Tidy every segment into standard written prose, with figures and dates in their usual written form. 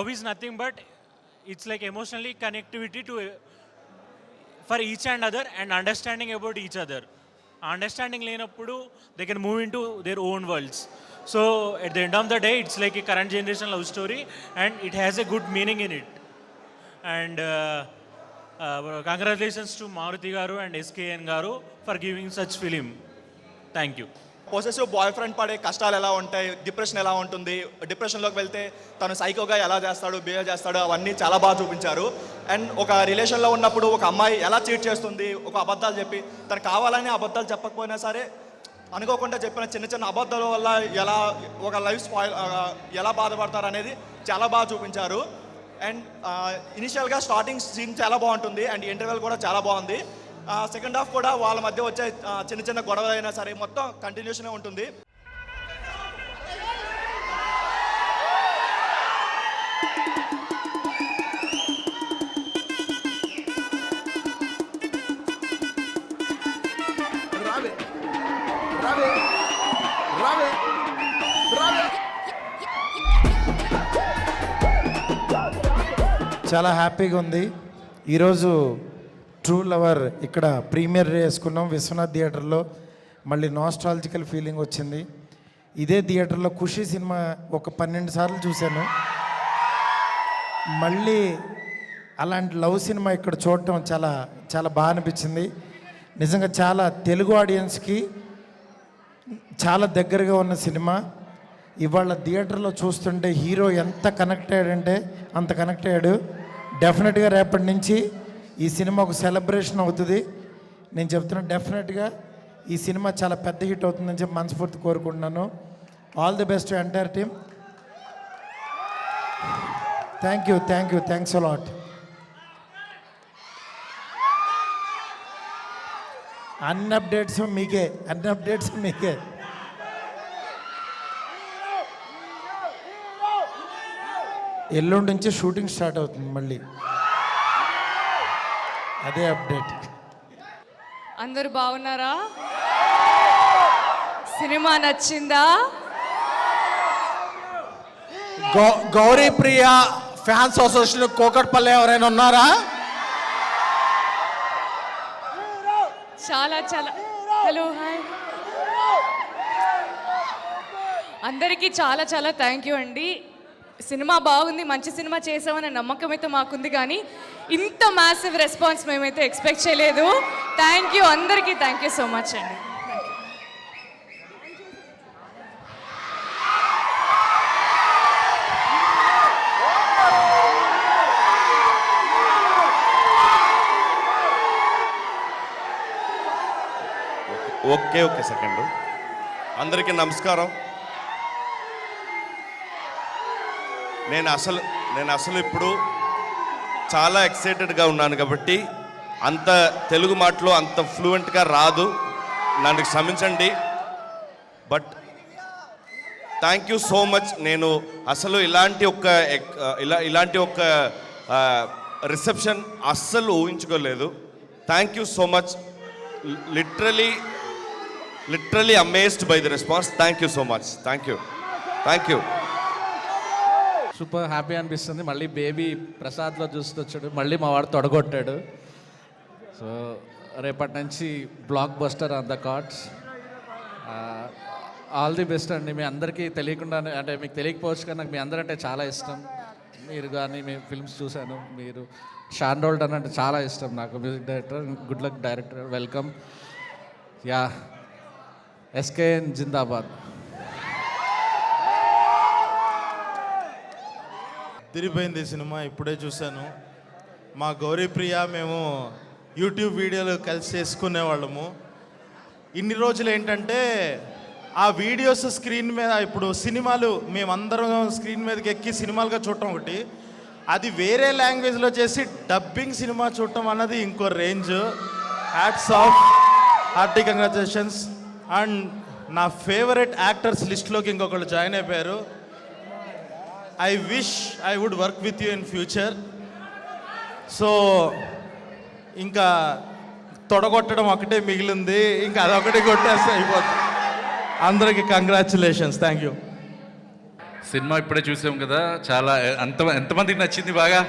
love is nothing but it's like emotionally connectivity to for each and other and understanding about each other. Understanding లేనప్పుడు they can move into their own worlds. So at the end of the day, it's like a current generation love story and it has a good meaning in it. And congratulations to Maruti garu and SKN garu for giving such film. Thank you. Possessive boy friend పడే కష్టాలు ఎలా ఉంటాయి, depression ఎలా ఉంటుంది, డిప్రెషన్లోకి వెళ్తే తను సైకోగా ఎలా చేస్తాడు, బిహేవ్ చేస్తాడు, అవన్నీ చాలా బాగా చూపించారు. అండ్ ఒక రిలేషన్లో ఉన్నప్పుడు ఒక అమ్మాయి ఎలా చీట్ చేస్తుంది, ఒక అబద్ధాలు చెప్పి తను కావాలని అబద్ధాలు చెప్పకపోయినా సరే అనుకోకుండా చెప్పిన చిన్న చిన్న అబద్ధాల వల్ల ఎలా ఒక లైఫ్ స్పాయిల్ ఎలా బాధపడతారు అనేది చాలా బాగా చూపించారు. అండ్ ఇనిషియల్గా స్టార్టింగ్ సీన్ చాలా బాగుంటుంది అండ్ ఇంటర్వెల్ కూడా చాలా బాగుంది. సెకండ్ హాఫ్ కూడా వాళ్ళ మధ్య వచ్చే చిన్న చిన్న గొడవలు అయినా సరే మొత్తం కంటిన్యూషనే ఉంటుంది. చాలా హ్యాపీగా ఉంది. ఈరోజు ట్రూ లవర్ ఇక్కడ ప్రీమియర్ వేసుకున్నాం విశ్వనాథ్ థియేటర్లో. మళ్ళీ నాస్టాలజికల్ ఫీలింగ్ వచ్చింది. ఇదే థియేటర్లో ఖుషి సినిమా ఒక 12 సార్లు చూశాను. మళ్ళీ అలాంటి లవ్ సినిమా ఇక్కడ చూడటం చాలా చాలా బాగా అనిపించింది. నిజంగా చాలా తెలుగు ఆడియన్స్కి చాలా దగ్గరగా ఉన్న సినిమా. ఇవాళ థియేటర్లో చూస్తుంటే హీరో ఎంత కనెక్ట్ అయ్యాడంటే అంత కనెక్ట్ అయ్యాడు. డెఫినెట్గా రేపటి నుంచి ఈ సినిమా ఒక సెలబ్రేషన్ అవుతుంది. నేను చెప్తున్నా డెఫినెట్గా ఈ సినిమా చాలా పెద్ద హిట్ అవుతుందని చెప్పి మనస్ఫూర్తి కోరుకుంటున్నాను. All the best to entire team. Thanks a lot. అన్ని అప్డేట్స్ మీకే. ఎల్లుండి నుంచి షూటింగ్ స్టార్ట్ అవుతుంది మళ్ళీ, అదే అప్డేట్. అందరూ బాగున్నారా? సినిమా నచ్చిందా? గౌరీ ప్రియ ఫ్యాన్స్ అసోసియేషన్ కోకట్పల్లి ఎవరైనా ఉన్నారా? చాలా హలో హాయ్ అందరికీ చాలా థ్యాంక్ యూ అండి. సినిమా బాగుంది, మంచి సినిమా చేసామనే నమ్మకం అయితే మాకుంది, కానీ ఇంత మ్యాసివ్ రెస్పాన్స్ మేమైతే ఎక్స్పెక్ట్ చేయలేదు. థ్యాంక్ యూ అందరికీ, థ్యాంక్ యూ సో మచ్ అండి. Okay second. అందరికీ నమస్కారం. నేను అసలు ఇప్పుడు చాలా ఎక్సైటెడ్గా ఉన్నాను కాబట్టి అంత తెలుగు మాటలో అంత ఫ్లూయెంట్గా రాదు, నన్ను క్షమించండి. But thank you so much. నేను అసలు ఇలాంటి ఒక రిసెప్షన్ అస్సలు ఊహించుకోలేదు. Thank you so much. Literally amazed by the response. Thank you so much. Thank you. Super happy అనిపిస్తుంది. మళ్ళీ బేబీ ప్రసాద్లో చూస్తొచ్చాడు, మళ్ళీ మా వాడు తొడగొట్టాడు. సో రేపటి నుంచి block buster on the cards. All the best అండి. మీ అందరికీ తెలియకుండా, అంటే మీకు తెలియకపోవచ్చు కానీ నాకు మీ అందరంటే చాలా ఇష్టం. మీరు కానీ మీ ఫిల్మ్స్ చూశాను. మీరు షాన్ రోల్డన్ అంటే చాలా ఇష్టం నాకు, music director. Good luck director, welcome. Yeah, SKN జిందాబాద్. తిరిగిపోయింది సినిమా, ఇప్పుడే చూశాను. మా గౌరీ ప్రియ మేము యూట్యూబ్ వీడియోలు కలిసి చేసుకునేవాళ్ళము. ఇన్ని రోజులు ఏంటంటే ఆ వీడియోస్ స్క్రీన్ మీద, ఇప్పుడు సినిమాలు మేమందరం స్క్రీన్ మీదకి ఎక్కి సినిమాలుగా చూడటం ఒకటి, అది వేరే లాంగ్వేజ్లో చేసి డబ్బింగ్ సినిమా చూడటం అన్నది ఇంకో range. Hats off, hearty congratulations. And నా ఫేవరెట్ యాక్టర్స్ లిస్ట్లోకి ఇంకొకళ్ళు జాయిన్ అయిపోయారు. I wish I would work with you in future. So ఇంకా తొడగొట్టడం ఒకటే మిగిలింది, ఇంకా అదొకటి కొట్టేస్తే అయిపోతుంది. అందరికీ కంగ్రాచులేషన్స్. Thank you. సినిమా ఇప్పుడే చూసాం కదా, చాలా ఎంతమందికి నచ్చింది బాగా?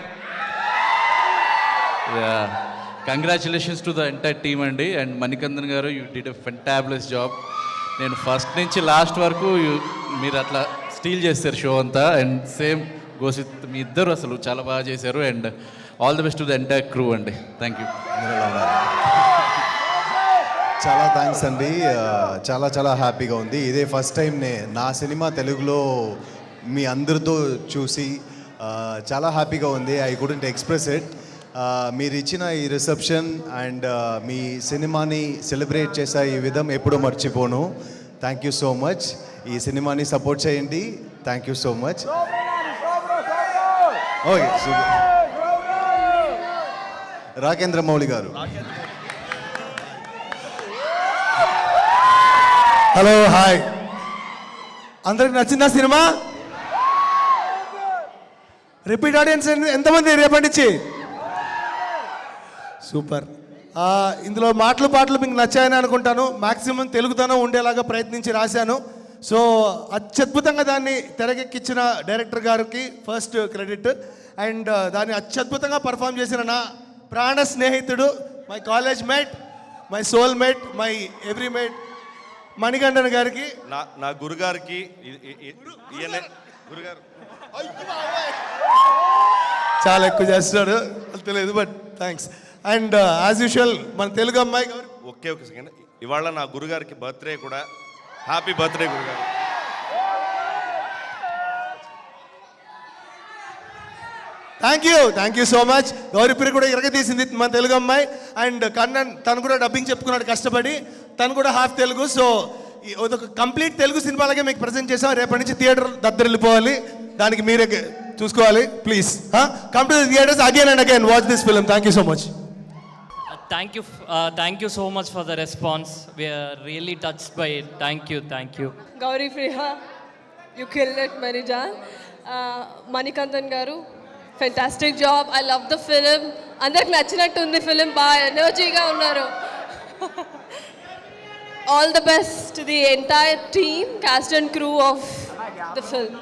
Congratulations to the entire team అండి. అండ్ మణికందన్ గారు, you did a fantabulous job. నేను ఫస్ట్ నుంచి లాస్ట్ వరకు మీరు అట్లా స్టీల్ చేస్తారు షో అంతా. అండ్ సేమ్ గోసిత్, మీ ఇద్దరు అసలు చాలా బాగా చేశారు. And all the best to the entire crew అండి. Thank you. చాలా థ్యాంక్స్ అండి. చాలా చాలా హ్యాపీగా ఉంది. ఇదే ఫస్ట్ టైం నా సినిమా తెలుగులో మీ అందరితో చూసి చాలా హ్యాపీగా ఉంది. I couldn't express it. మీరు ఇచ్చిన ఈ రిసెప్షన్ అండ్ మీ సినిమాని సెలబ్రేట్ చేసే ఈ విధం ఎప్పుడూ మర్చిపోను. Thank you so much. ఈ సినిమాని సపోర్ట్ చేయండి. Thank you so much. Okay, Rakendra Mouli గారు. Hello, hi. అందరికి నచ్చిందా సినిమా? రిపీట్ ఆడియన్స్ ఎంతమంది రేపటి నుంచి? సూపర్. ఇందులో మాటలు పాటలు మీకు నచ్చాయని అనుకుంటాను. మ్యాక్సిమం తెలుగుతనం ఉండేలాగా ప్రయత్నించి రాశాను. సో అత్యద్భుతంగా దాన్ని తెరకెక్కించిన డైరెక్టర్ గారికి ఫస్ట్ క్రెడిట్. అండ్ దాన్ని అత్యద్భుతంగా పర్ఫామ్ చేసిన నా ప్రాణ స్నేహితుడు, my college mate, my soul mate, my every mate Manikantan గారికి, నా గురుగారికి, గురుగారు చాలా ఎక్కువ చేస్తున్నాడు, తెలియదు, but thanks. And as usual మన తెలుగు అమ్మాయి ఒకే ఒక సెకండ్. ఇవాళ నా గురుగారికి బర్త్డే కూడా. హ్యాపీ బర్త్డే గురుగారు. Thank you so much. Gauripriya కూడా ఇరగదీసింది మన తెలుగు అమ్మాయి. అండ్ కన్నన్ తను కూడా డబ్బింగ్ చెప్పుకున్నాడు కష్టపడి. తను కూడా హాఫ్ తెలుగు. సో ఒక కంప్లీట్ తెలుగు సినిమాలకే మీకు ప్రజెంట్ చేసాం. రేపటి నుంచి థియేటర్ దద్దరిల్లిపోవాలి. దానికి మీరే చూసుకోవాలి. Please come to the theatres again and again watch this film. Thank you so much. Thank you so much for the response. We are really touched by it. Thank you. Gauri Priya, you killed it, Marijan. Manikanthan garu, fantastic job. I love the film. Andariki nachinattundi film, baa energy ga unnaru. All the best to the entire team, cast and crew of the film.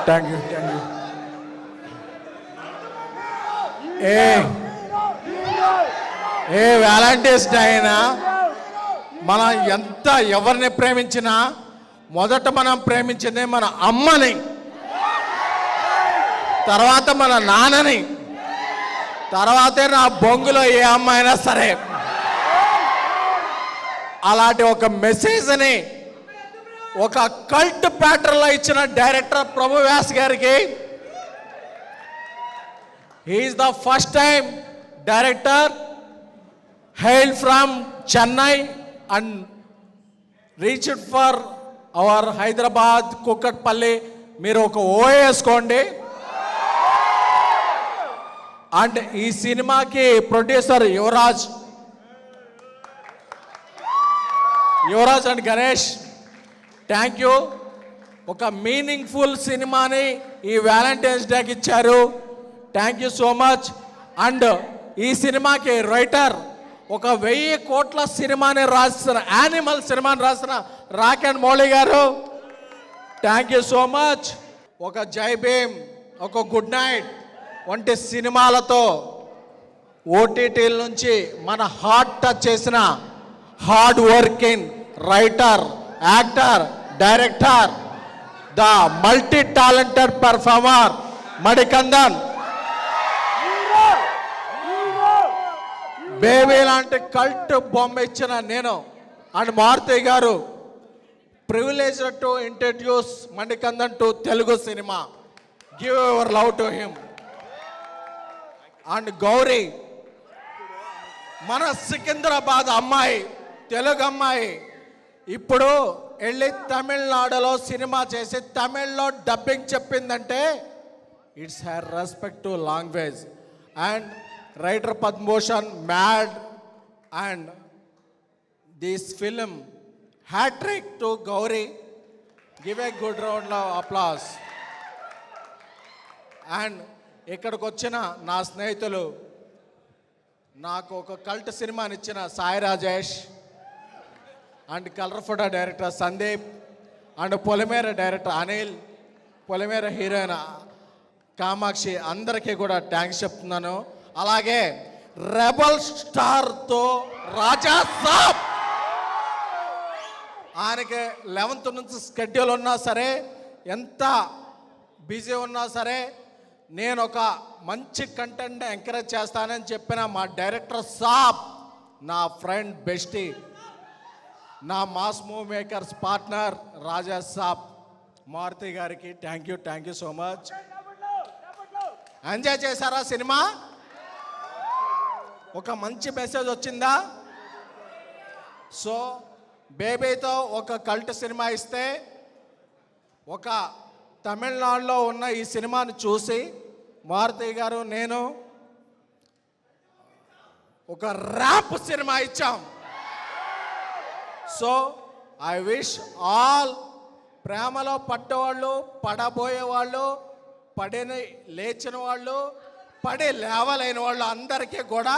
Thank you. A Valentine's day అయినా మనం ఎంత ఎవరిని ప్రేమించినా మొదట మనం ప్రేమించింది మన అమ్మని, తర్వాత మన నాన్నని, తర్వాతే నా బొంగులో ఏ అమ్మ అయినా సరే. అలాంటి ఒక మెసేజ్ని ఒక కల్ట్ ప్యాటర్న్లో ఇచ్చిన డైరెక్టర్ ప్రభు వ్యాస్ గారికి, he is the first time director hail from Chennai and reached for our Hyderabad Kukatpally. మీరు ఒక వేసుకోండి. అండ్ ఈ సినిమాకి producer Yuvraj and Ganesh, thank you. ఒక మీనింగ్ఫుల్ సినిమాని ఈ వ్యాలంటైన్స్ డేకి ఇచ్చారు. Thank you so much. And ఈ సినిమాకి రైటర్ ఒక 1000 కోట్ల సినిమాని రాసిన, యానిమల్ సినిమాని రాసిన రాకేంద్ర మౌళి గారు, థ్యాంక్ యూ సో మచ్. ఒక జై భీమ్, ఒక గుడ్ నైట్ వంటి సినిమాలతో ఓటీటీల నుంచి మన హార్ట్ టచ్ చేసిన hard working writer, actor, director, the multi talented performer Manikandan. Baby లాంటి కల్ట్ బొమ్మ ఇచ్చిన నేను అండ్ మారుతి గారు privilege to introduce Manikandan to Telugu cinema. Give your love to him. And Gauri, మన సికింద్రాబాద్ అమ్మాయి, తెలుగు అమ్మాయి, ఇప్పుడు వెళ్ళి తమిళనాడులో సినిమా చేసి తమిళ్లో డబ్బింగ్ చెప్పిందంటే It's her respect to language. And writer Padmabhushan, mad, and this film, hat-trick to Gauri. Give a good round of applause. And ఇక్కడికి వచ్చిన నా స్నేహితులు, నాకు ఒక కల్ట్ సినిమాని ఇచ్చిన Sai Rajesh and colour photo director Sandeep and Polimera director Anil, Polimera heroine Kamakshi, అందరికీ కూడా థ్యాంక్స్ చెప్తున్నాను. అలాగే రెబల్ స్టార్తో రాజా సాబ్, ఆయనకి 11th నుంచి స్కెడ్యూల్ ఉన్నా సరే, ఎంత బిజీ ఉన్నా సరే, నేను ఒక మంచి కంటెంట్ ఎంకరేజ్ చేస్తానని చెప్పిన మా డైరెక్టర్ సాబ్, నా ఫ్రెండ్ బెస్టీ, నా మాస్ మూవ్ మేకర్స్ పార్ట్నర్ రాజా సాబ్, మారుతి గారికి thank you so much. Enjoy చేశారా సినిమా? ఒక మంచి మెసేజ్ వచ్చిందా? సో బేబీతో ఒక కల్ట్ సినిమా ఇస్తే, ఒక తమిళనాడులో ఉన్న ఈ సినిమాని చూసి మారుతి గారు నేను ఒక ర్యాప్ సినిమా ఇచ్చాం. సో ఐ విష్ ఆల్ ప్రేమలో పడ్డవాళ్ళు, పడబోయే వాళ్ళు, పడిన లేచిన వాళ్ళు, పడి లేవలేని వాళ్ళు అందరికీ కూడా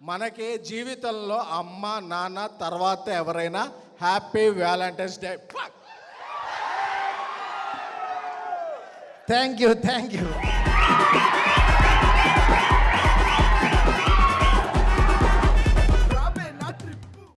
మనకి జీవితంలో అమ్మ నాన్న తర్వాత ఎవరైనా happy Valentine's day. Thank you